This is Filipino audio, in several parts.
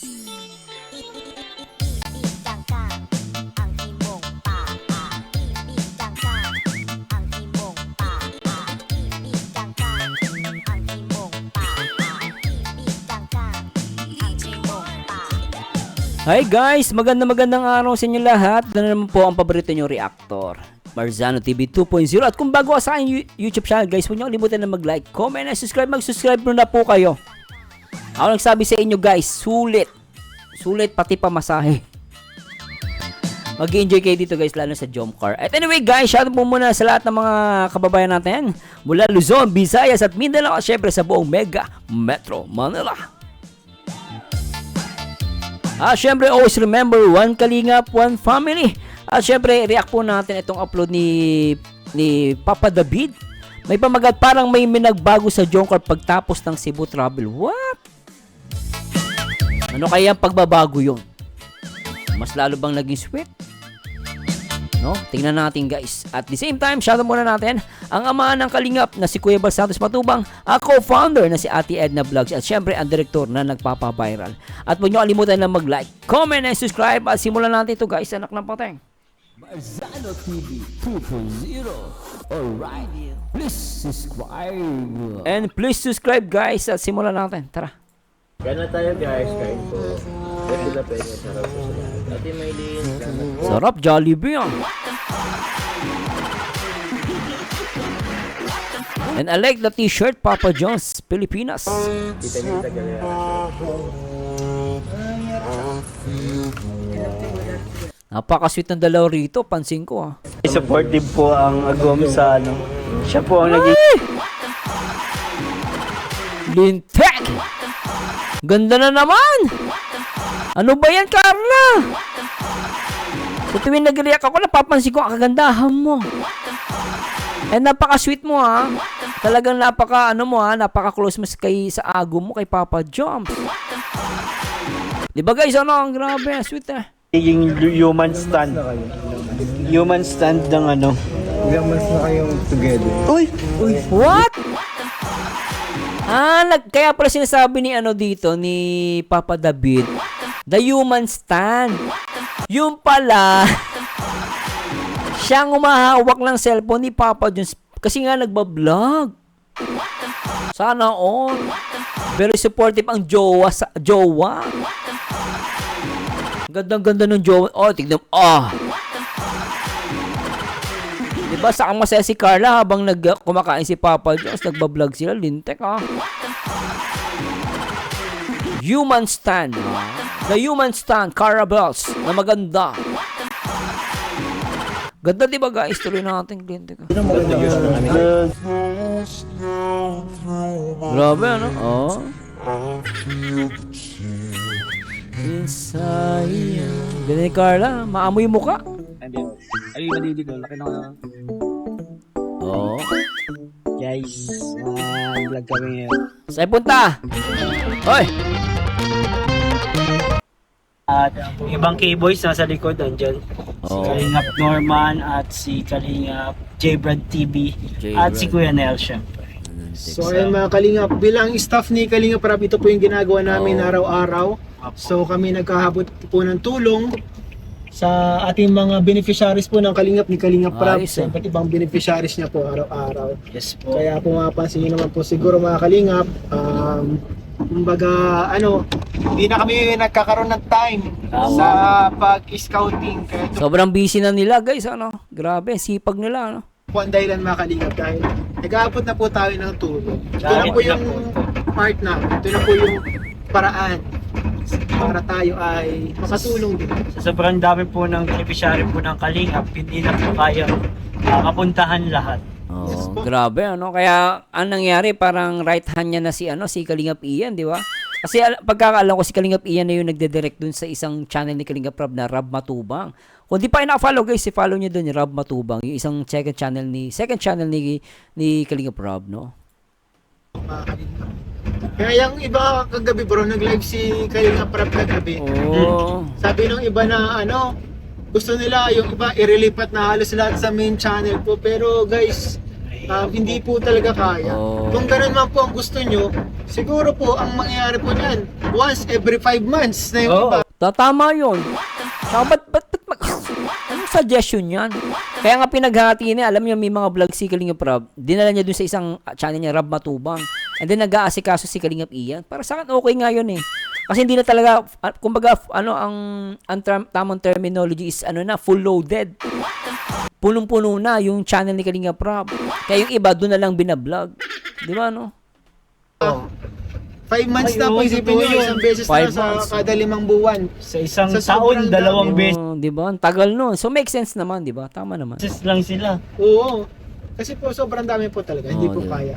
Hi guys! Magandang araw sa inyo lahat. Ito na naman po ang paborito nyo reactor, Marzano TV 2.0. At kung bago ka sa aking YouTube channel guys, huwag nyo kalimutan na mag-like, comment, and subscribe. Mag-subscribe na po kayo. Ako nagsabi sa inyo guys, sulit. Sulit pati pamasahe. Mag-enjoy kayo dito guys, lalo sa Jomcar. At anyway guys, shoutout po muna sa lahat ng mga kababayan natin mula Luzon, Visayas at Mindanao at syempre sa buong Mega Metro Manila. Syempre, always remember, one Kalingap, one family. Syempre, react po natin itong upload ni Papa David. May pamagat, parang may minagbago sa Jomcar pagtapos ng Cebu travel. What? Ano kaya ang pagbabago yun? Mas lalo bang naging sweet? No? Tingnan natin guys. At the same time, shoutout muna natin ang ama ng Kalingap na si Kuya Bal Santos Matubang, ang co-founder na si Ate Edna Vlogs at syempre ang direktor na nagpapa-viral. At huwag nyo kalimutan na mag-like, comment, and subscribe at simulan natin ito guys, anak ng pateng. Marzano TV 2.0. Alright, please subscribe. And please subscribe guys at simulan natin. Tara. Kain na tayo guys, kain po. Pwede na pwede, sarap po sila. Ate Maylin, sarap, Jollibee ah. And I like the t-shirt, Papa John's, Pilipinas. kita niyo Tagalera. Napaka-sweet ng dalaw rito, pansin ko ah. Supportive po ang Agom sa ano. Siya po ang naging Lintek! Ganda na naman! Ano ba yan, Carla? Sa tuwing nag-react ako, napapansin ko ang kagandahan mo. And napaka-sweet mo ha. Talagang napaka-close mo kay sa Agom mo, kay Papa Joms. Diba guys, ang grabe, sweet eh. human stand. Human stand ng ano. Ilang months na kayong together? Uy! What? Kaya pala sinasabi ni dito, ni Papa David, the human stand. Yung pala, siyang umahawak ng cellphone ni Papa Jones kasi nga nagbablog. Sana all. Very supportive ang jowa. Gandang-ganda ng jowa. Oh, tignan mo. Diba, saan masaya si Carla habang kumakain si Papa Jones, nagbablog sila, lintek Human stand. The human stand, Carabels, na maganda. Ganda diba guys, tuloy natin, lintek Grabe Inside. Ganda ni Carla, maamoy yung muka. Ay, madidig ko. Laki na. Guys, vlog kami ngayon. Saan punta? Hoy! At ibang K-boys nasa likod, andyan. Si Kalingap Norman at si Kalingap J-Brad TV at si Kuya Nel syempre. So ayun mga Kalingap, bilang staff ni Kalingap Rap, ito po yung ginagawa namin araw-araw. So kami nagkahabot po ng tulong sa ating mga beneficiaries po ng Kalingap ni Kalingap Rap. Sa iba't ibang beneficiaries niya po araw-araw. Yes po. Kaya kung mapapansin niyo naman po siguro mga Kalingap, kumbaga hindi na kami nagkakaroon ng time sa pag-scouting. Kaya Sobrang busy na nila guys, grabe, sipag nila, po ang dahilan mga Kalingap dahil nag-aabot na po tayo ng tulong. Ito na po yung part na, ito na po yung paraan para tayo ay makatulong din. Sa sobrang dami po ng beneficiary po ng Kalingap, hindi na po kaya kapuntahan lahat. Grabe, Kaya, ang nangyari, parang right hand niya na si Kalingap Ian, di ba? Kasi pagkakaalam ko, si Kalingap Ian na yung nagde-direct dun sa isang channel ni Kalingap Rab na Rab Matubang. Kung di pa kayo naka-follow guys, i-follow nyo dun yung Rab Matubang, yung isang second channel ni Kalingap Rab, no? Kaya yung iba kagabi bro, nag-live si Kalingap Rap kagabi. Sabi nung iba na gusto nila yung iba irelipat na halos lahat sa main channel po. Pero guys, hindi po talaga kaya. Oh. Kung ganun man po ang gusto nyo, siguro po ang mangyayari po niyan, once every 5 months na yung Oo. iba. Tama yun. Saka ba't anong suggestion yan? Kaya nga pinaghati niya, alam niyo may mga vlog si Kalingap Rob, dinala niya dun sa isang channel niya, Rob Matubang. And then nag-aasikaso si Kalingap Ian. Para sa akin, okay nga yun eh. Kasi hindi na talaga, kumbaga, ang tamang terminology is, full loaded. Punong-puno na yung channel ni Kalingap Rob. Kaya yung iba, doon na lang binablog. Di ba, no? 5 months na Ay, po, oo, isipin totoo nyo, yun. isang beses 5 na sa months. kada 5 buwan. Sa isang Sa taon, sobrang 2 beses Di ba? Ang tagal nun. So, make sense naman, di ba? Tama naman. lang sila. Oo. Kasi po, sobrang dami po talaga, hindi Oo, po di ba? kaya.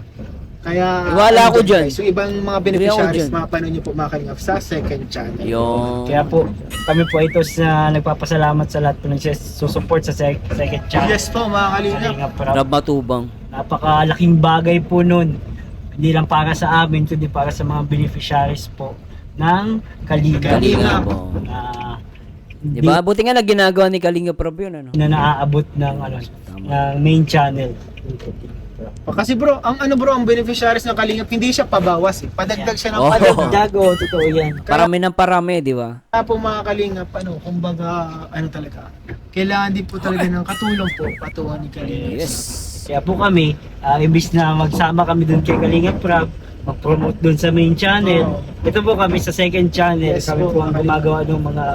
Kaya, Iwala ako dyan, dyan. guys, yung ibang mga Agree ako beneficiaries, dyan. mapanood nyo po mga Kalingap sa second channel. Yung... Kaya po, kami po ito sa nagpapasalamat sa lahat po ng susupport sa second channel. Yes po, mga Kalingap. Kalingap Rob. Rob Matubang. Napakalaking bagay po nun. Hindi lang para sa amin, kundi para sa mga beneficiaries po ng Kalingap. Kalingap. Oh. Na Di ba? Buti nga na ginagawa ni Kalingap Rob yun, ano? na naaabot ng ng main channel. Kasi bro, ang beneficiaries ng Kalingap, hindi siya pabawas eh. Padagdag siya ng Oh. padagdag. Dago, totoo yan. Parami ng parami, di ba? Kaya po mga Kalingap, kumbaga, talaga, kailangan din po talaga ng katulong po, patuwa ni Kalingap. Yes. Kaya po kami, imbis na magsama kami doon kay Kalingap Rob, mag-promote doon sa main channel. Oo. Ito po kami sa second channel. Yes Kami po, po ang mga gumagawa ng mga,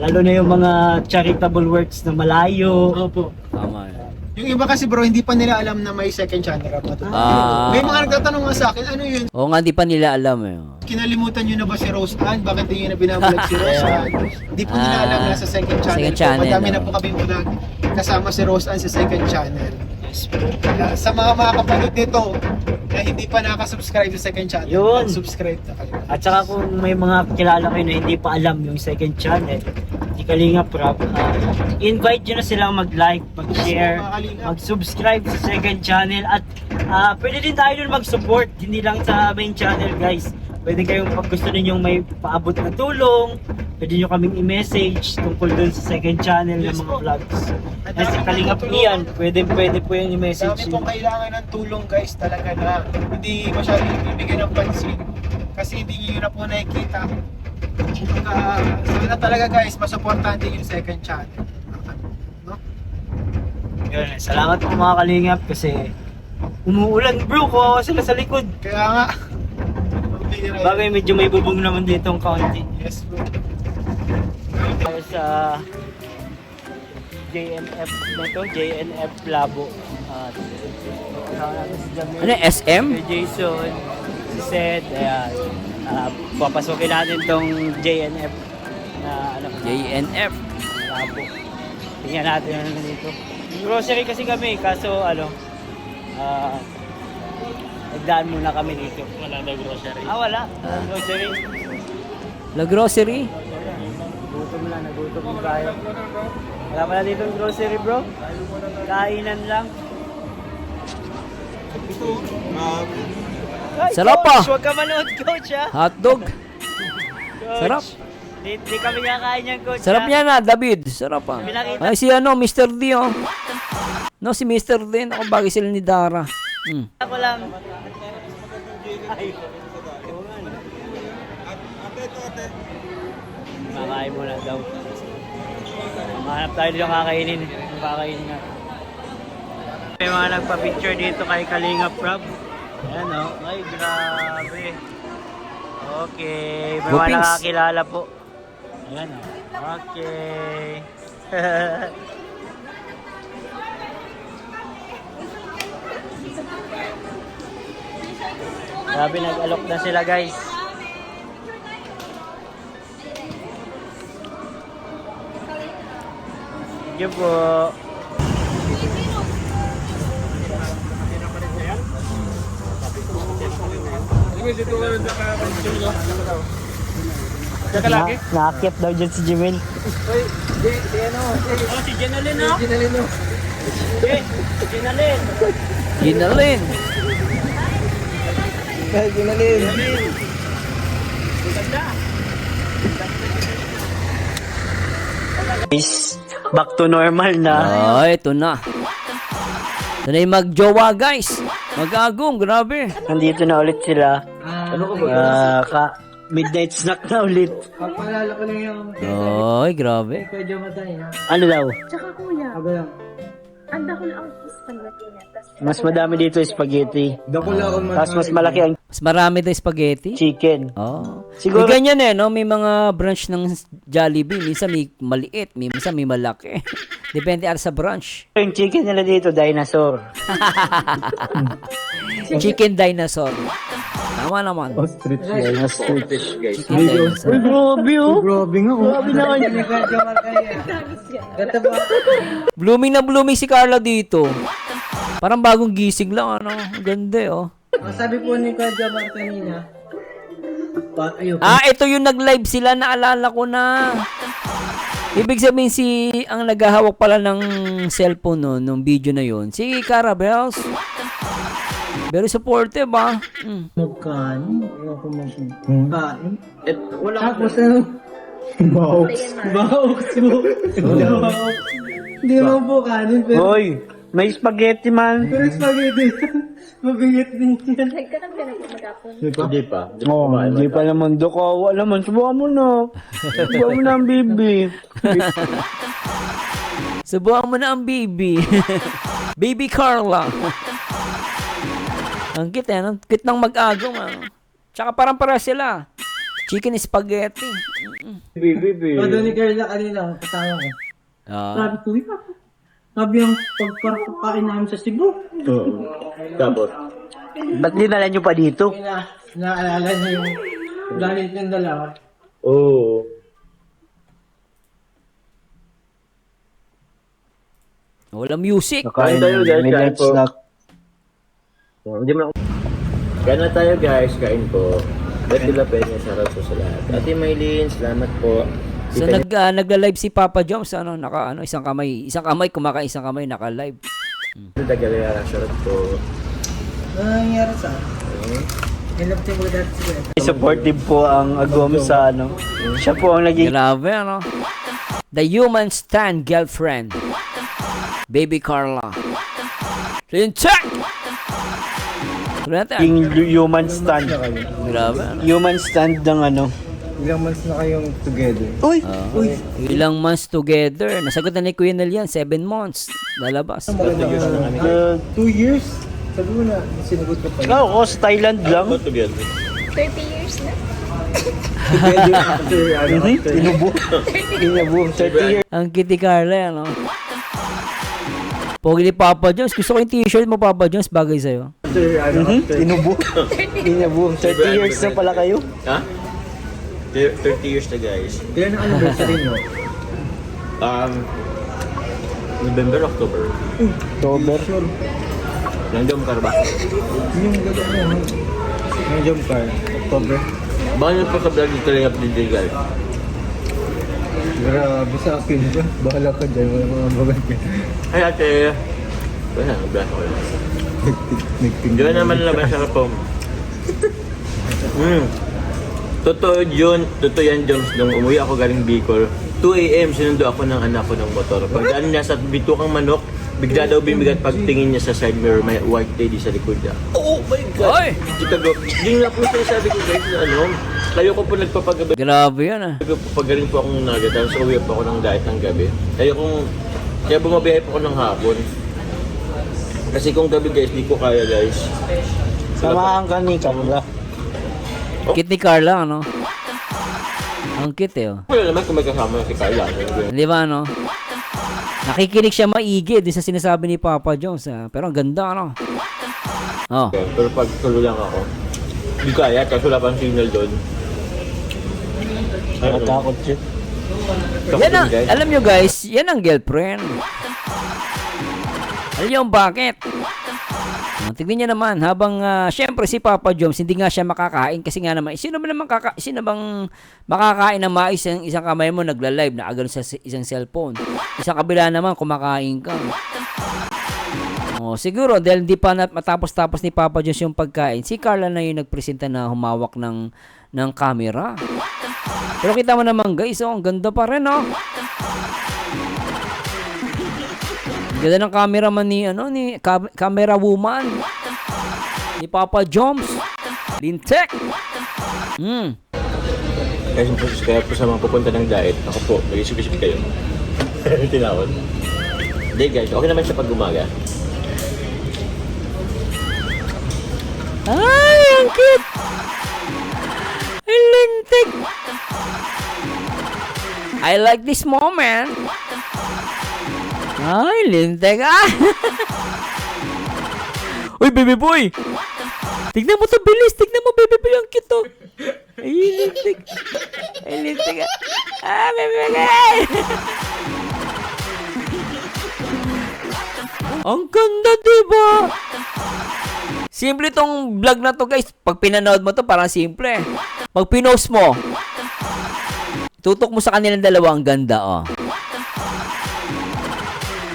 lalo na yung mga charitable works na malayo. Opo. Tama. Yung iba kasi bro, hindi pa nila alam na may second channel Rob Matubang. Ah. May mga nagtatanong nga sa akin, ano yun? Oo nga, di pa nila alam eh. Kinalimutan nyo na ba si Rose Ann? Bakit hindi nyo na binablog si Rose Ann? Hindi po nila alam na sa second channel. Second channel, po. Madami na oh. po kami vlog kasama si Rose Ann sa second channel. Yes po. Kaya sa mga makakapanood nito na hindi pa nakasubscribe sa second channel, Yun. subscribe na kayo. At saka kung may mga kilala kayo na hindi pa alam yung second channel, ni Kalingap Rob, invite nyo na silang mag-like, mag-share, Mga Kalingap. mag-subscribe sa second channel at pwede din tayo dun mag-support, hindi lang sa main channel guys. Pwede kayong pag gusto ninyong may paabot na tulong, pwede nyo kaming i-message tungkol dun sa second channel ng Yes mga po. vlogs. Ang At si dami Kalingap ng Ian, pwede po yung Dami i-message pong nyo. kailangan ng tulong guys talaga na hindi masyadong ibibigay ng pansin kasi hindi nyo na po nakikita. Sana talaga guys, masuportahan din yung second channel. No? Yun, salamat po mga Kalingap kasi umuulan bro, kawawa sila sa likod. Kaya nga, pambihira yun. Bagay medyo may bubong naman dito ang kaunti. Yes bro. Tayo sa JNF na to, JNF Labo. At kasama natin si Jamil, Ano, SM? si Jason, si Seth, ayan. Papasukin natin tong JNF na JNF. Labo. Tingnan natin ano dito. Grocery kasi kami, kaso nagdaan muna kami dito. Wala daw grocery. Wala. Grocery. La Grocery? Nagutom tayo. Wala pala dito yung grocery bro. Kainan lang. Ay, Sarap coach, ah. Huwag ka manood coach ha. Hotdog. Coach. Sarap. Di kami kakain yan coach. Sarap ha? niya na, David. Sarap ah. Pinakita. Ay, si Mr. D oh. No, si Mr. D. Ako, bagay sila ni Dara. Ako lang. Ay. Makain muna daw. Mahanap tayo dito kakainin. Yung kakainin natin. May mga nagpa-picture dito kay Kalingap Rob. Ayan o. Ay, grabe. Okay. May mga Gupings. nakakilala po. Ayan o. Okay. Grabe, nag-alok na sila guys. Thank you po. Nakakit daw dyan si Jimel. Si Jenalyn no? Jenalyn. Ginalin. Guys, back to normal na. Ay, ito na. Sanay magjowa guys. Mag-agong, grabe. Nandito na ulit sila. Ano ka ba? Midnight snack na ulit. Pagpalala ko lang yung Oy, grabe. medyo matay ha. Ano daw? Tsaka kuya, Aba lang. anda ko lang ang spaghetti niya. Mas madami dito spaghetti. Dako lang ako Tapos mas malaki ang Mas marami daw spaghetti. chicken. Oh. Siguro- May ganyan no? May mga branch ng Jollibee. Minsan may maliit, minsan may malaki. Depende sa branch. Yung chicken nila dito, dinosaur. Chicken dinosaur. Tama naman. Ostrich guys. Fish guys. Chicken dinosaur. Uy, grabe oh. Grabe nga. Grabe naman. Blooming na blooming si Carla dito. Parang bagong gising lang, ano? Ang ganda, oh. Ang sabi po ni Kuya Jamar kanina, ayun. Ah, ito yung nag-live sila, naalala ko na. Ibig sabihin ang naghahawak pala ng cellphone no, nung video na yon, si Cara Bells. Very supportive, ah. Magkain. Ayoko magkain. Wala Tapos ano? Box. Box mo. Hindi naman po kanin, pero Hoy, may spaghetti man. spaghetti. Mabigat din yan. Nagkaroon ka na po mag-apon. Hindi pa. Oh, hindi pa naman do kawa naman. Subukan mo na. Subukan mo na ang bibi. Subukan mo na ang baby. Baby Carla. Ang cute, eh. Ang cute ng mag-agong, ano. Tsaka parang para sila. Chicken spaghetti. Bibi. Todo ni Carla kanina, kasama ko. Ah. Sabi ko, sabi yung pagpapakain namin sa Cebu. Oo. Tapos, Ba't dinala nyo pa dito? Naalala niya yung galit ng dalawa. oo. Walang music. Kain tayo guys, kain Midnight po. snack. Hindi mo Kain na tayo guys, kain po. Betty La Peña, sarap po sa lahat. Ate Maylene, salamat po. So nagla-live si Papa Joms, ano, isang kamay kumakain, isang kamay naka-live. Tagalera, sarap po. Ano nangyari sa akin? Hinapin ko dati sila. Supportive po ang Agom sa ano. Siya po ang naging Grabe, ano. The Human Stand Girlfriend. Baby Carla. So yun, check! Tuloy natin. human stand. Grabe, ano. Human stand ng ano. Ilang months na kayong together? Uy! Ilang months together. Nasagot na ni Kuya Nel yan, 7 months. Lalabas. 2 years? Sabi mo na, sinagot ko pa yun. Ako, sa Thailand lang. 30 years na? Inubo. Inubo. 30 years. Ang kitty Carla, ano. Pogi ni Papa Jones. Gusto ko yung t-shirt mo, Papa Jones. Bagay sa'yo. Inubo. Inubo. 30 years na pala kayo. Ha? 30 years na guys. Ilan ang anniversary nyo? November, October. October. Nandiyan ka ba? Yung gano'n mo. Yung jump car. October. Baka nyo pa sa vlog dito lang update din guys. Grabe sa akin ba? Bahala ka dyan. Wala mga bagay ka. Ay ate. Wala, nag-blast ako lang. Hindi ko naman naman sa kapong. Totoo yun, totoo yan Joms, nung umuwi ako galing Bicol, 2 AM sinundo ako ng anak ko ng motor. Pagdaan niya sa bitukang manok, bigla daw bimigat pagtingin niya sa side mirror, may white lady sa likod niya. Oh my God! Oy! Chicago, yun nga po sinasabi ko guys na ano, kayo ko po nagpapagabi. Grabe yan, ah. Pagaling po akong nagat, tapos uwi po ako ng diet ng gabi. Kaya bumabiyahe po ako ng hapon. Kasi kung gabi guys, di ko kaya guys. Samahan ka ni Carla. Cute ni Carla, ano. Ang cute, eh, oh. Wala naman kung may kasama si Carla. Di ba, no? Nakikinig siya maigi din sa sinasabi ni Papa Jones, ah. Pero ang ganda, ano. Oh. Pero pag tulo lang ako, hindi kaya, kasi wala pang signal doon. Nakatakot siya. Yan ang, alam nyo guys, yan ang girlfriend. Alam nyo bakit? Tignan niya naman, habang syempre si Papa Jones, hindi nga siya makakain kasi nga naman, sino bang makakain ng mais isang kamay mo nagla-live, nakagano sa isang cellphone. Isang kabila naman, kumakain ka. Oh, siguro, dahil hindi pa matapos-tapos ni Papa Jones yung pagkain, si Carla na yung nagpresenta na humawak ng camera. Pero kita mo naman guys, oh, ang ganda pa rin, oh. Ang ganda ng cameraman ni, camera woman. Ni Papa Joms. Lintek. Kaya po sa mga pupunta ng diet, ako po, mag-isip-isip kayo. Tinawad. Hindi guys, okay naman siya pag umaga. Ay, ang cute. Ay, lintik. I like this moment. Ay, lintik. Ah. Uy, baby boy. Tignan mo to, bilis. Tignan mo, baby boy. Ang cute to. Ay, lintik. Ay, lintik. Ah, baby boy. Ang ganda, diba? Simple tong vlog na to, guys. Pag pinanood mo to, parang simple. Pag pinost mo, tutok mo sa kanilang dalawa, ang ganda, oh.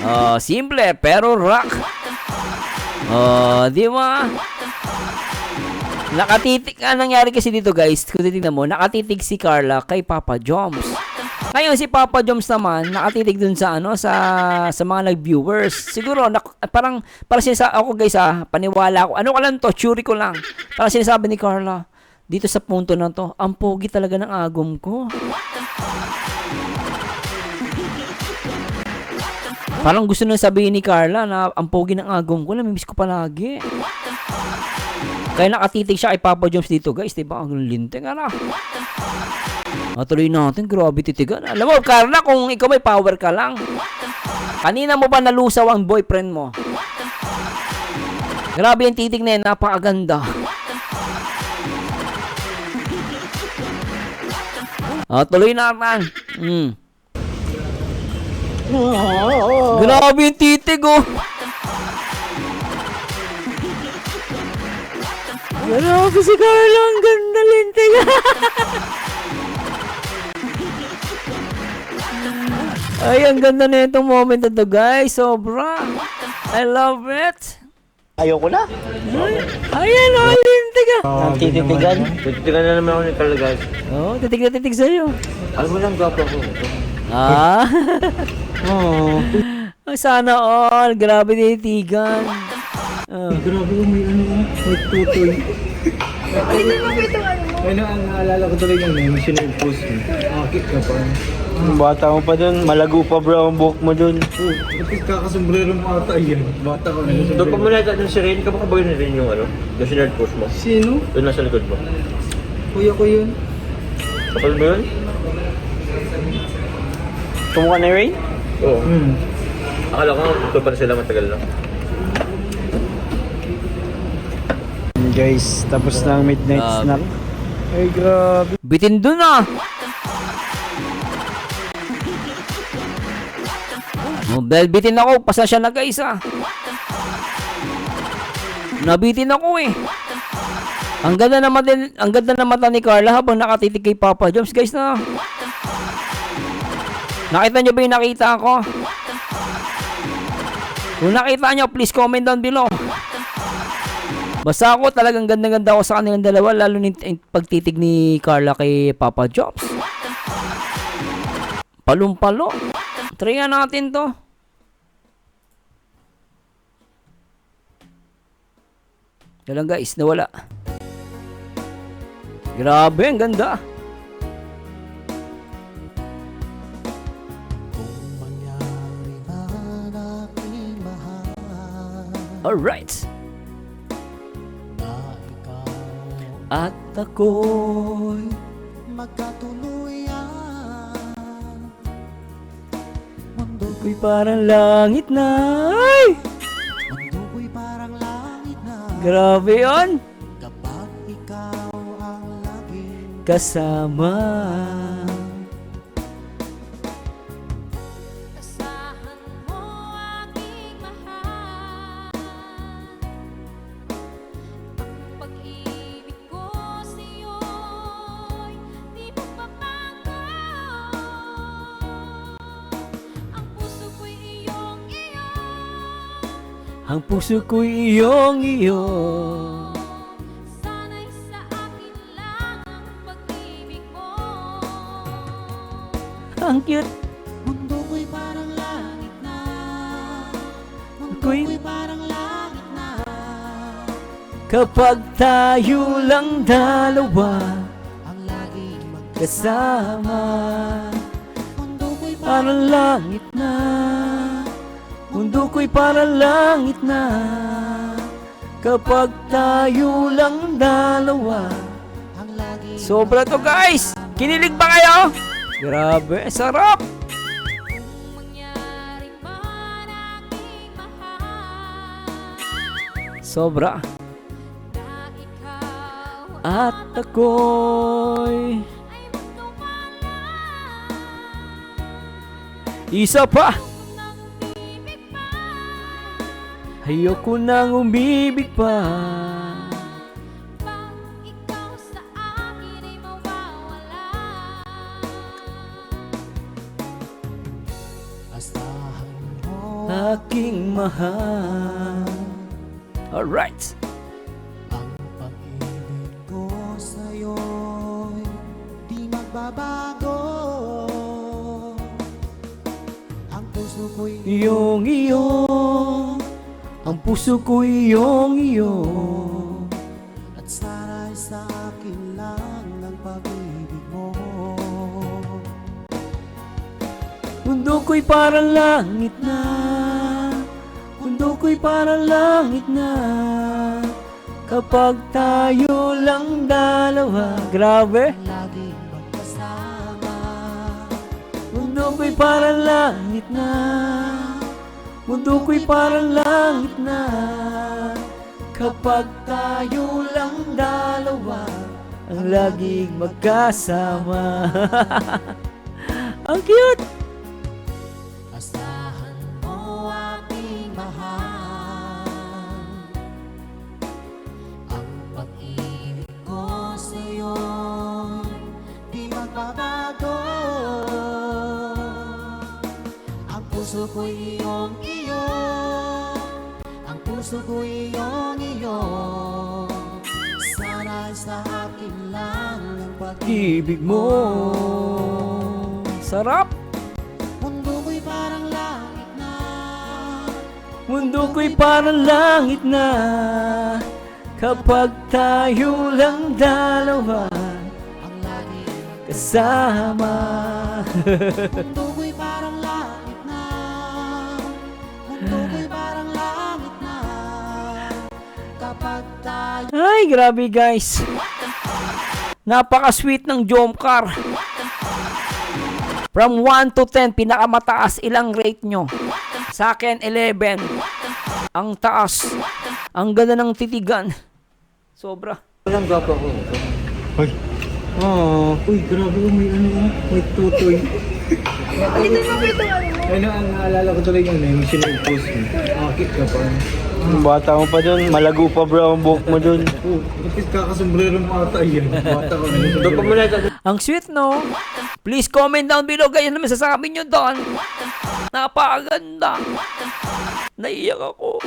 Oh, simple, pero rock. Oh, di ba? Nakatitig, anong nangyari kasi dito, guys? Kung titignan mo, nakatitig si Carla kay Papa Joms. Ngayon, si Papa Joms naman, nakatitig dun sa, sa mga nag-viewers. Siguro, parang sinasabi ako, guys, paniwala ko. Ano ka lang to? Theory ko lang. Parang sinasabi ni Carla, dito sa punto na to, ang pogi talaga ng agom ko. Parang gusto nang sabihin ni Carla na ang pogi ng agom ko, namimiss ko palagi. Kaya nakatitig siya kay Papa Joms dito, guys. Diba? Ang linting, tuloy natin, grabe titigan. Alam mo, Carla, kung ikaw may power ka lang, kanina mo ba nalusaw ang boyfriend mo? Grabe yung titig na yun, napakaganda. Tuloy natin. Grabe yung titig, oh. Grabe si Carla, ang ganda lintig. Ay, ang ganda na itong moment na to, guys. Sobra. I love it. Ayoko na. Ayan, oh, lintig, Ang tititigan. Titigan na naman ako ni Carla, guys. Oh, titig na titig sa'yo. Alam mo lang, gwapo ako. Ah. Sana all. Grabe titigan. Grabe ko may may tutoy. Ang naalala ko tuloy yung name, sinag-post mo. Akit ka pa. Bata mo pa dun, malago pa bro ang buhok mo dun. Tapos kakasombrero mo ata yan. Bata ka na. Doon pa muna natin si Rain, kapag ba yun rin yung yung sinard post mo? Sino? Doon nasa likod mo. Kuya ko yun. Kapal mo yun? Kumukha na Rain? Oo. Akala ko ito pa na sila matagal lang. Guys, tapos na ang midnight snack. Ay, grabe. Bitin dun, bitin ako. Pasasya na, guys, Nabitin ako, eh. Ang ganda na mata ni Carla habang nakatitig kay Papa Joms, guys, na. Nakita nyo ba yung nakita ko? Kung nakita nyo, please comment down below. Basta ako talagang ganda-ganda ako sa kanilang dalawa, lalo ni pagtitig ni Carla kay Papa Joms. Palumpalo. Try nga natin to. Yan lang, guys, nawala. Grabe, ang ganda. Alright. At ako'y magkatuluyan. Mundo ko'y parang langit na. Ay! Mundo ko'y parang langit na. Grabe yun. Kapag ikaw ang laging kasama. Ang puso ko'y iyong-iyo. Sana'y sa akin lang ang pag-ibig mo. Ang cute. Mundo ko'y parang langit na. kapag tayo lang dalawa ang laging magkasama. Mundo ko'y parang langit na, mundo ko'y parang langit na, kapag tayo lang dalawa. Sobra to guys! Kinilig ba kayo? Grabe, sarap! Sobra. At ako'y isa pa. Ayoko nang umibig pa. Aking mahal. Alright. Ang pag-ibig ko sa'yo'y di magbabago. Ang puso ko'y Iyong iyo, ang puso ko iyong iyo. at sana'y sa akin lang ang pag-ibig mo. Mundo ko'y parang langit na, mundo ko'y parang langit na, kapag tayo lang dalawa. Grabe. Laging magkasama. Mundo ko'y parang langit na, mundo ko'y parang langit na, kapag tayo lang dalawa ang laging magkasama. Ang cute! Asahan mo aking mahal. Ang pag-ibig ko sa'yo'y di magbabago. Ang puso ko'y iyong iyo, ang puso ko'y iyong iyo. Sana'y sa akin lang ang pag-ibig Ibig mo. Sarap! Mundo ko'y parang langit na, Mundo ko'y parang langit na, kapag tayo lang dalawa ang laging kasama. mundo ko'y parang langit na, mundo ko'y parang langit na, kapag tayo Ay, grabe guys. Napaka-sweet ng Jomcar. From 1 to 10, pinakamataas, ilang rate nyo? Sa akin, 11. Ang taas. Ang ganda ng titigan. Sobra. Walang gwapo ko. Oh, uy, grabe oh, may ano, may tutoy. Dito mo ito ano. Ano ang naalala ko tuloy yun, yung sinag-post mo. Akit ka pa. Bata mo pa dun, malago pa bro ang buhok mo dun. Oh, kapit kakasombrero mo ata yan. Bata ka na. Doon pa muna ito. Ang sweet, no? Please comment down below. Ganyan naman sasabi nyo doon. Napakaganda. Naiyak ako.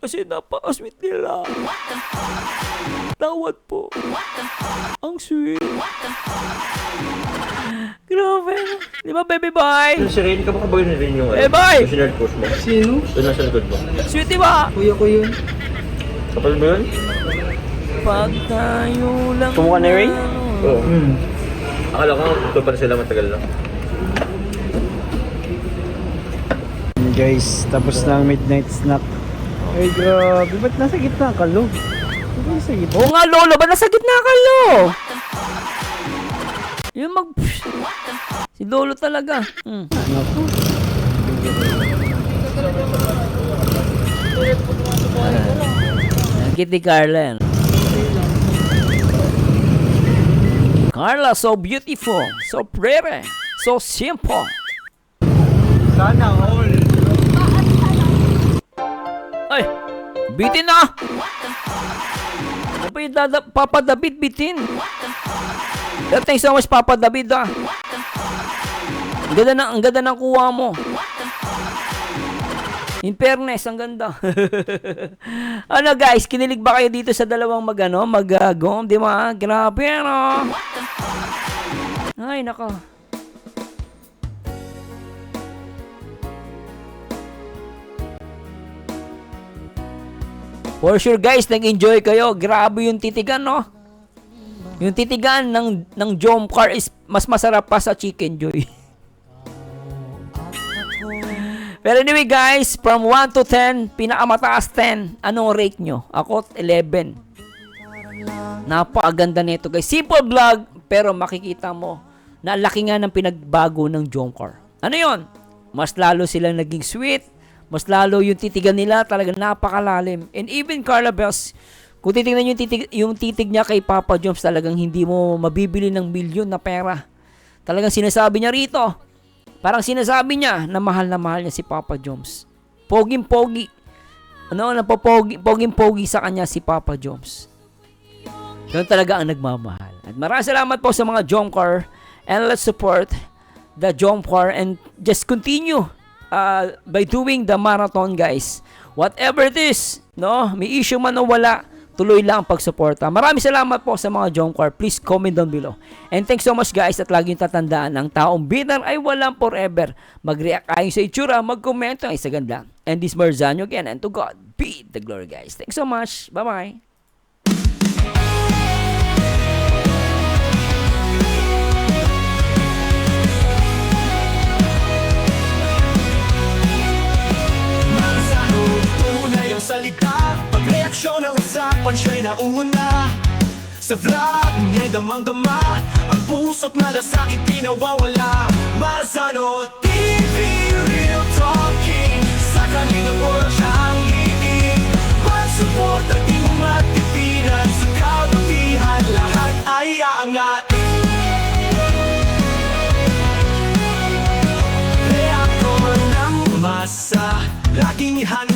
Kasi napaka-sweet nila. Tawad po. Ang sweet. Grabe. Di ba, baby boy? Si Rain, ka ba kabagay na rin yung Eh, bye! yung sinard post mo? Sino? Doon nasa likod mo. Sweet, di ba? Kuya ko yun. Kapal mo yun? Pag tayo lang. Kumukha ni Ray? Oo. Hmm. Akala ko, ito pala sila matagal lang. Guys, tapos na ang midnight snack. Ay grabe, ba't nasa gitna ka, Lo? Ba't nasa gitna? Oo nga, Lolo. Ba nasa gitna ka, Lo? Yung mag... Si Lolo talaga. Naku. Kitty Carla. Carla, so beautiful, so pretty, so simple. Sana all. Ay, bitin na! Ano pa yung Papa David, bitin? Thanks so much, Papa David, ah. Ang ganda ng kuha mo. In fairness, ang ganda. Ano guys, kinilig ba kayo dito sa dalawang mag-gom, di ba? Grabe, ano? Ay, nako. For sure guys, nag-enjoy kayo. Grabe yung titigan, no? Yung titigan ng Jomcar is mas masarap pa sa Chicken Joy. Pero anyway guys, from 1 to 10, pinakamataas 10. Anong rate nyo? Ako 11. Napakaganda nito guys. Simple vlog, pero makikita mo na laki nga ng pinagbago ng Jomcar. Ano yon? Mas lalo silang naging sweet. Mas lalo yung titigan nila talagang napakalalim. And even Carla Bells, kung titignan yung titig niya kay Papa Joms, talagang hindi mo mabibili ng milyon na pera. Talagang sinasabi niya rito, parang sinasabi niya na mahal niya si Papa Joms. Poging-pogi. Ano, poging-pogi sa kanya si Papa Joms. Ganun talaga ang nagmamahal. At maraming salamat po sa mga Jomcar. And let's support the Jomcar and just continue by doing the marathon guys. Whatever it is, no? May issue man o wala, tuloy lang ang pagsuporta. Maraming salamat po sa mga Jomcar. Please comment down below. And thanks so much guys, at laging tatandaan, ang taong bitter ay walang forever. Mag-react ayon sa itsura, mag-komento ay sa ganda. And this Marzano again, and to God be the glory guys. Thanks so much. Bye-bye. Salita, pagreaksyon ng usapan siya'y nauna. Sa vlog niya'y damang-dama, ang puso't malasakit di nawawala. Marzano TV, real talking, sa kanila oras siyang hiling. Mag-support at di mo matipiran, sa kabutihan lahat ay aangat. Reaktor ng masa, laging ihanda